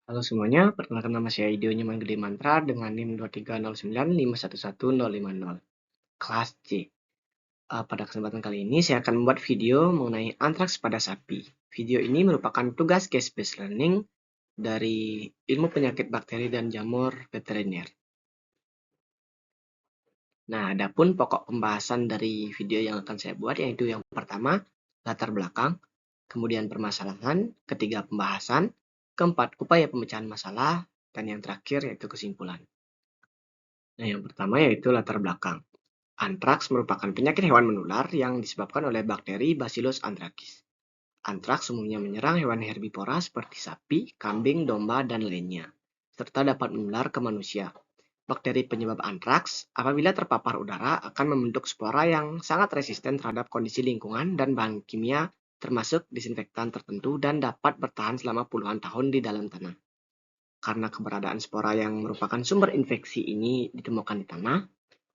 Halo semuanya, perkenalkan nama saya Idio Nyoman Gede Mantra dengan NIM 23095111050. Kelas C. Pada kesempatan kali ini saya akan membuat video mengenai antraks pada sapi. Video ini merupakan tugas case-based learning dari ilmu penyakit bakteri dan jamur veteriner. Nah, adapun pokok pembahasan dari video yang akan saya buat yaitu yang pertama, latar belakang, kemudian permasalahan, ketiga pembahasan, keempat upaya pemecahan masalah, dan yang terakhir yaitu kesimpulan. Nah, yang pertama yaitu latar belakang. Antraks merupakan penyakit hewan menular yang disebabkan oleh bakteri Bacillus anthracis. Antraks umumnya menyerang hewan herbivora seperti sapi, kambing, domba, dan lainnya, serta dapat menular ke manusia. Bakteri penyebab antraks, apabila terpapar udara, akan membentuk spora yang sangat resisten terhadap kondisi lingkungan dan bahan kimia, termasuk disinfektan tertentu, dan dapat bertahan selama puluhan tahun di dalam tanah. Karena keberadaan spora yang merupakan sumber infeksi ini ditemukan di tanah,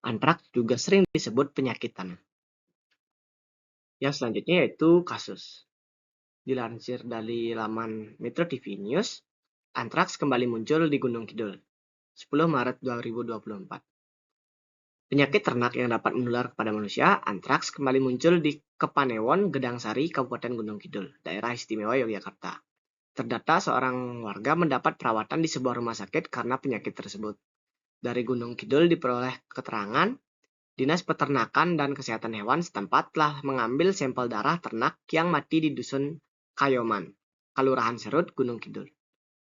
antraks juga sering disebut penyakit tanah. Yang selanjutnya yaitu kasus. Dilansir dari laman Metro TV News, antraks kembali muncul di Gunung Kidul, 10 Maret 2024. Penyakit ternak yang dapat menular kepada manusia, antraks kembali muncul di Kepanewon, Gedangsari, Kabupaten Gunung Kidul, Daerah Istimewa Yogyakarta. Terdata seorang warga mendapat perawatan di sebuah rumah sakit karena penyakit tersebut. Dari Gunung Kidul diperoleh keterangan Dinas Peternakan dan Kesehatan Hewan setempat telah mengambil sampel darah ternak yang mati di Dusun Kayoman, Kelurahan Serut, Gunung Kidul.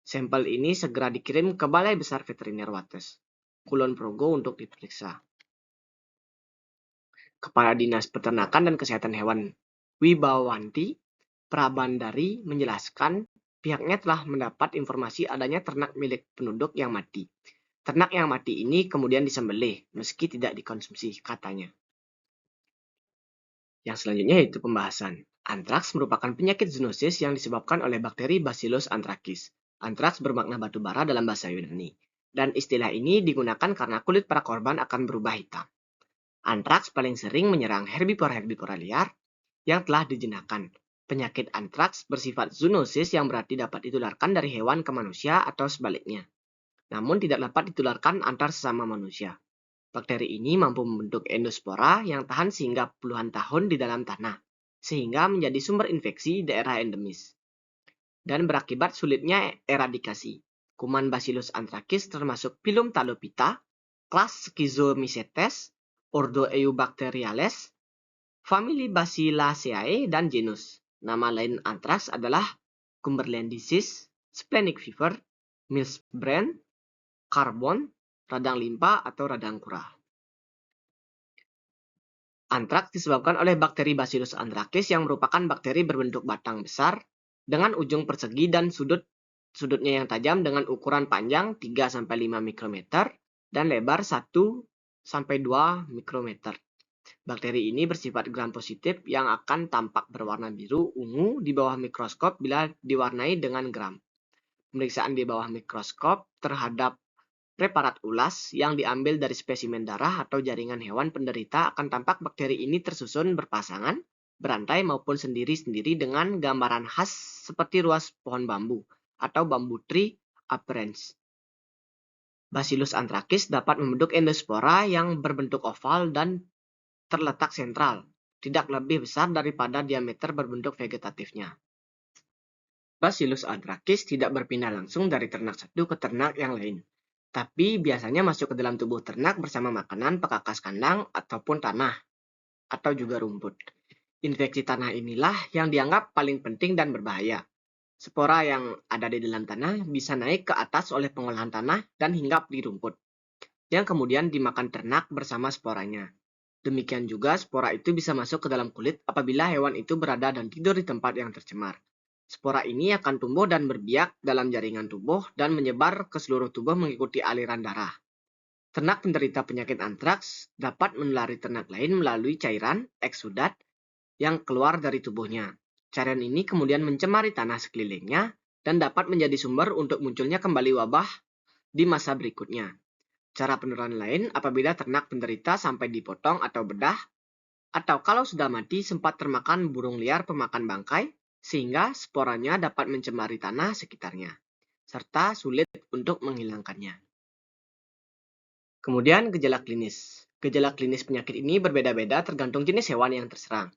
Sampel ini segera dikirim ke Balai Besar Veteriner Wates, Kulon Progo untuk diperiksa. Kepala Dinas Peternakan dan Kesehatan Hewan Wibawanti Prabandari menjelaskan pihaknya telah mendapat informasi adanya ternak milik penduduk yang mati. Ternak yang mati ini kemudian disembelih meski tidak dikonsumsi, katanya. Yang selanjutnya yaitu pembahasan. Antraks merupakan penyakit zoonosis yang disebabkan oleh bakteri Bacillus anthracis. Antraks bermakna batu bara dalam bahasa Yunani, dan istilah ini digunakan karena kulit para korban akan berubah hitam. Antraks paling sering menyerang herbivora liar yang telah dijinakan. Penyakit antraks bersifat zoonosis yang berarti dapat ditularkan dari hewan ke manusia atau sebaliknya, namun tidak dapat ditularkan antar sesama manusia. Bakteri ini mampu membentuk endospora yang tahan sehingga puluhan tahun di dalam tanah, sehingga menjadi sumber infeksi daerah endemis. Dan berakibat sulitnya eradikasi. Kuman Bacillus anthracis termasuk Phylum Talopita, kelas Schizomycetes, ordo Eubacteriales, famili Bacilliaceae, dan genus. Nama lain antraks adalah Cumberlandisis, splenic fever, Mills-Brand, Carbon, radang limpa atau radang kura. Antraks disebabkan oleh bakteri Bacillus anthracis yang merupakan bakteri berbentuk batang besar dengan ujung persegi dan sudutnya yang tajam dengan ukuran panjang 3-5 mikrometer dan lebar 1-2 mikrometer. Bakteri ini bersifat gram-positif yang akan tampak berwarna biru ungu di bawah mikroskop bila diwarnai dengan gram. Pemeriksaan di bawah mikroskop terhadap preparat ulas yang diambil dari spesimen darah atau jaringan hewan penderita akan tampak bakteri ini tersusun berpasangan, berantai maupun sendiri-sendiri dengan gambaran khas seperti ruas pohon bambu atau bambu tree appearance. Bacillus anthracis dapat membentuk endospora yang berbentuk oval dan terletak sentral, tidak lebih besar daripada diameter berbentuk vegetatifnya. Bacillus anthracis tidak berpindah langsung dari ternak satu ke ternak yang lain, tapi biasanya masuk ke dalam tubuh ternak bersama makanan, pekakas kandang, ataupun tanah, atau juga rumput. Infeksi tanah inilah yang dianggap paling penting dan berbahaya. Spora yang ada di dalam tanah bisa naik ke atas oleh pengolahan tanah dan hinggap di rumput, yang kemudian dimakan ternak bersama sporanya. Demikian juga spora itu bisa masuk ke dalam kulit apabila hewan itu berada dan tidur di tempat yang tercemar. Spora ini akan tumbuh dan berbiak dalam jaringan tubuh dan menyebar ke seluruh tubuh mengikuti aliran darah. Ternak penderita penyakit antraks dapat menulari ternak lain melalui cairan eksudat yang keluar dari tubuhnya. Cairan ini kemudian mencemari tanah sekelilingnya dan dapat menjadi sumber untuk munculnya kembali wabah di masa berikutnya. Cara penularan lain apabila ternak penderita sampai dipotong atau bedah, atau kalau sudah mati sempat termakan burung liar pemakan bangkai, sehingga sporanya dapat mencemari tanah sekitarnya. serta sulit untuk menghilangkannya. Kemudian gejala klinis. Gejala klinis penyakit ini berbeda-beda tergantung jenis hewan yang terserang.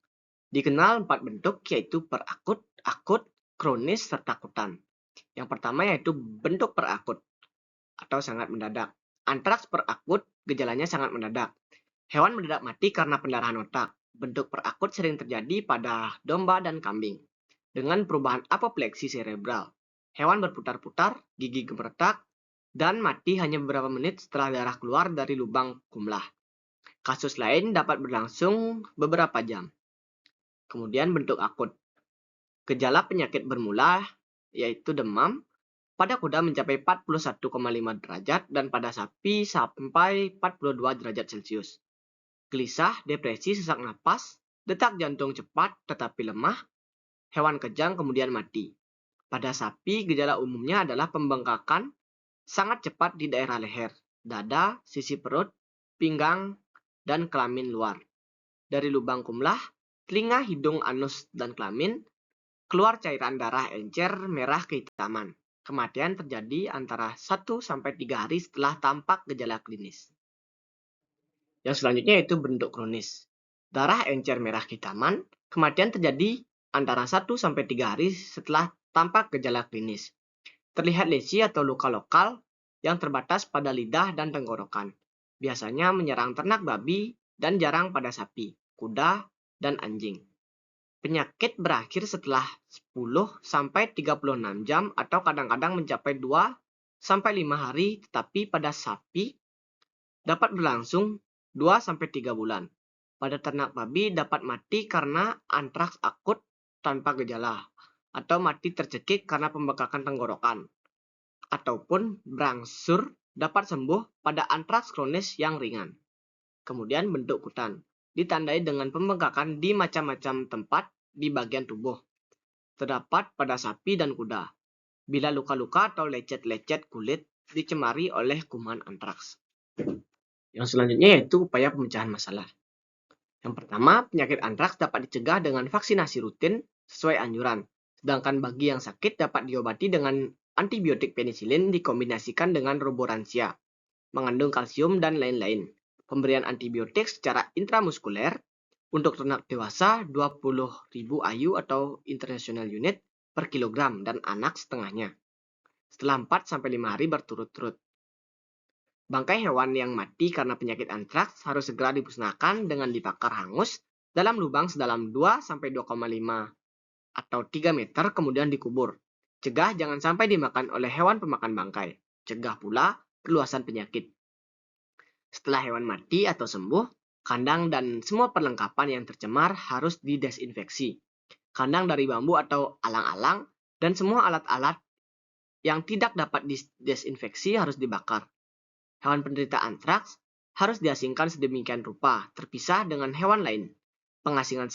Dikenal 4 bentuk yaitu perakut, akut, kronis, serta kutan. Yang pertama yaitu bentuk perakut atau sangat mendadak. Antraks perakut gejalanya sangat mendadak. Hewan mendadak mati karena pendarahan otak. Bentuk perakut sering terjadi pada domba dan kambing dengan perubahan apopleksi cerebral. Hewan berputar-putar, gigi gemeretak, dan mati hanya beberapa menit setelah darah keluar dari lubang kumlah. Kasus lain dapat berlangsung beberapa jam. Kemudian bentuk akut. Gejala penyakit bermula yaitu demam pada kuda mencapai 41,5 derajat dan pada sapi sampai 42 derajat Celcius. Gelisah, depresi, sesak napas, detak jantung cepat tetapi lemah, hewan kejang kemudian mati. Pada sapi, gejala umumnya adalah pembengkakan sangat cepat di daerah leher, dada, sisi perut, pinggang, dan kelamin luar. Dari lubang kumlah, telinga, hidung, anus, dan kelamin, keluar cairan darah encer merah kehitaman. Kematian terjadi antara 1-3 hari setelah tampak gejala klinis. Yang selanjutnya yaitu bentuk kronis. Darah encer merah kehitaman, kematian terjadi antara 1-3 hari setelah tampak gejala klinis. Terlihat lesi atau luka lokal yang terbatas pada lidah dan tenggorokan. Biasanya menyerang ternak babi dan jarang pada sapi, kuda, dan anjing. Penyakit berakhir setelah 10-36 jam atau kadang-kadang mencapai 2-5 hari, tetapi pada sapi dapat berlangsung 2-3 bulan. Pada ternak babi dapat mati karena antraks akut tanpa gejala, atau mati tercekik karena pembekakan tenggorokan, ataupun berangsur dapat sembuh pada antraks kronis yang ringan. Kemudian bentuk kutan, ditandai dengan pembengkakan di macam-macam tempat di bagian tubuh. Terdapat pada sapi dan kuda, bila luka-luka atau lecet-lecet kulit dicemari oleh kuman antraks. Yang selanjutnya yaitu upaya pemecahan masalah. Yang pertama, penyakit antraks dapat dicegah dengan vaksinasi rutin sesuai anjuran. Sedangkan bagi yang sakit dapat diobati dengan antibiotik penisilin dikombinasikan dengan roboransia, mengandung kalsium dan lain-lain. Pemberian antibiotik secara intramuskuler untuk ternak dewasa 20.000 IU atau International Unit per kilogram dan anak setengahnya setelah 4-5 hari berturut-turut. Bangkai hewan yang mati karena penyakit antraks harus segera dimusnahkan dengan dibakar hangus dalam lubang sedalam 2-2,5 atau 3 meter kemudian dikubur. Cegah jangan sampai dimakan oleh hewan pemakan bangkai. Cegah pula perluasan penyakit. Setelah hewan mati atau sembuh, kandang dan semua perlengkapan yang tercemar harus didesinfeksi. Kandang dari bambu atau alang-alang dan semua alat-alat yang tidak dapat didesinfeksi harus dibakar. Hewan penderita antraks harus diasingkan sedemikian rupa, terpisah dengan hewan lain. Pengasingan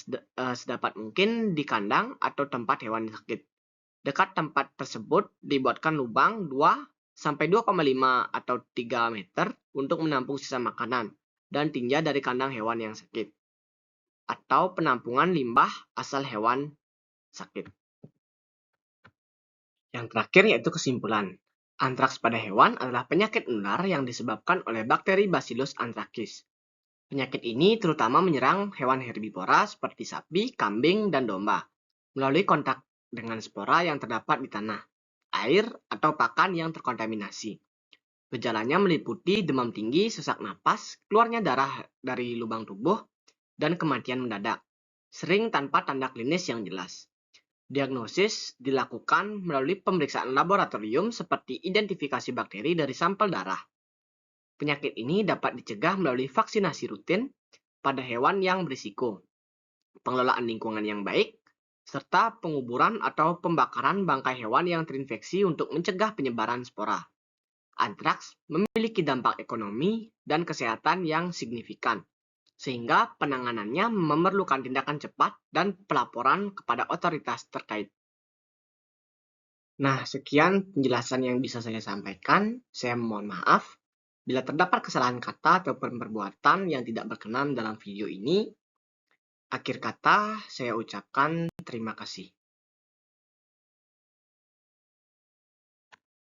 sedapat mungkin di kandang atau tempat hewan sakit. Dekat tempat tersebut dibuatkan lubang 2-2,5 atau 3 meter untuk menampung sisa makanan dan tinja dari kandang hewan yang sakit. Atau penampungan limbah asal hewan sakit. Yang terakhir yaitu kesimpulan. Antraks pada hewan adalah penyakit menular yang disebabkan oleh bakteri Bacillus anthracis. Penyakit ini terutama menyerang hewan herbivora seperti sapi, kambing, dan domba melalui kontak dengan spora yang terdapat di tanah, air, atau pakan yang terkontaminasi. Gejalanya meliputi demam tinggi, sesak napas, keluarnya darah dari lubang tubuh, dan kematian mendadak, sering tanpa tanda klinis yang jelas. Diagnosis dilakukan melalui pemeriksaan laboratorium seperti identifikasi bakteri dari sampel darah. Penyakit ini dapat dicegah melalui vaksinasi rutin pada hewan yang berisiko, pengelolaan lingkungan yang baik, serta penguburan atau pembakaran bangkai hewan yang terinfeksi untuk mencegah penyebaran spora. Antraks memiliki dampak ekonomi dan kesehatan yang signifikan, sehingga penanganannya memerlukan tindakan cepat dan pelaporan kepada otoritas terkait. Nah, sekian penjelasan yang bisa saya sampaikan. Saya mohon maaf bila terdapat kesalahan kata atau perbuatan yang tidak berkenan dalam video ini. Akhir kata, saya ucapkan terima kasih.